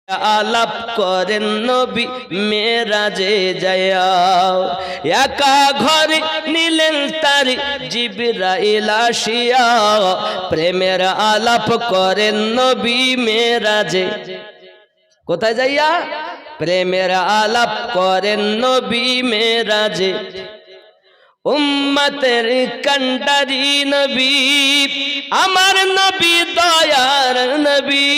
আলাপ করেন নবী মেরাজে যায়া, একা ঘরে নিলেন তারি জিবরাইল আসিয়া, প্রেমের আলাপ করেন নবী মেরাজে। কোথায় যাইয়া? প্রেমের আলাপ করেন নবী মেরাজে। উম্মতের কান্ডারি নবী আমার নবী দয়ার নবী,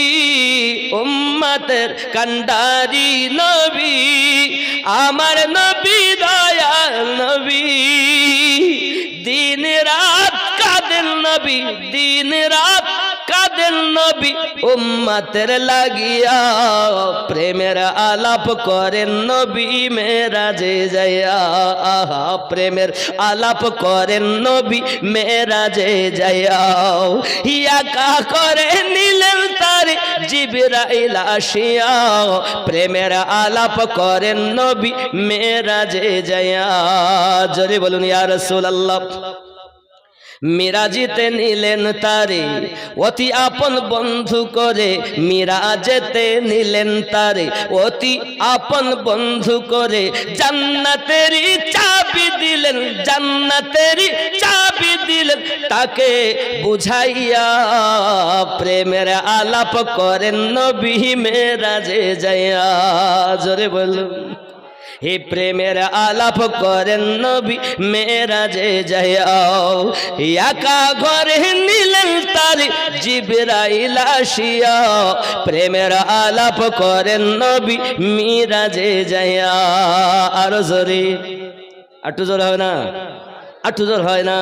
উম্মতের কান্ডারি নবী আমার নবী দয়ার নবী, দিন রাত কাঁদেন নবী, দিন রাত কাঁদেন নবী উম্মতের লাগিয়া, প্রেমের আলাপ করেন নবী মেরাজে যাইয়া, আহা প্রেমের আলাপ করেন নবী মেরাজে যাইয়া, একা করে নিলেন তারে জিবরাইল আসিয়া, প্রেমের আলাপ করেন নবী মেরাজে যাইয়া। জোরে বলুন ইয়া রাসূলুল্লাহ। মিরাজিতে নিলেন তারে অতি আপন বন্ধু করে, মিরাজেতে নিলেন তারে অতি আপন বন্ধু করে, জান্নাতেরই চাবি দিলেন, জান্নাতেরই চাবি দিলেন তাকে বুঝাইয়া, প্রেমের আলাপ করেন নবী মেরাজে যাইয়া। জোরে বলুন। হে প্রেমের আলাপ করেন নবী মেরাজে যাইয়া, একা ঘরে নিলেন তারে জিবরাইল আসিয়া, প্রেমের আলাপ করেন নবী মেরাজে যাইয়া। আরো জোরে, আটু জোর হয় না? আটু জোর হয় না?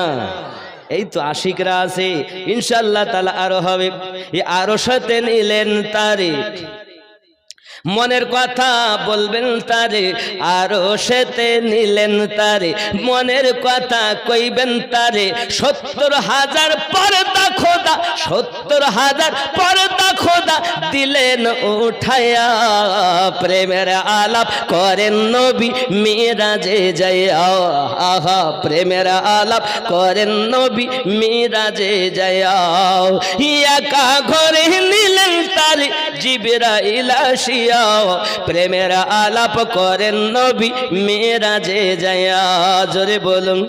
এই তো আশিকরা আছে, ইনশাআল্লাহ তাআলা আরো হবে। আরো সাথে নিলেন তারে মনের কথা বলবেন তারে, আরো সেতে নিলেন তারে মনের কথা কইবেন তারে, ৭০,০০০ পর্দা খোদা, ৭০,০০০ পর্দা খোদা দিলেন উঠায়া, প্রেমের আলাপ করেন নবী মেরাজে যাইয়া, আহা প্রেমের আলাপ করেন নবী মেরাজে যাইয়া, একা ঘরে নিলেন তারে জিবরাইল আসিয়া, প্রেমের আলাপ করেন নবী মেরাজে যাইয়া। জোরে বলুন।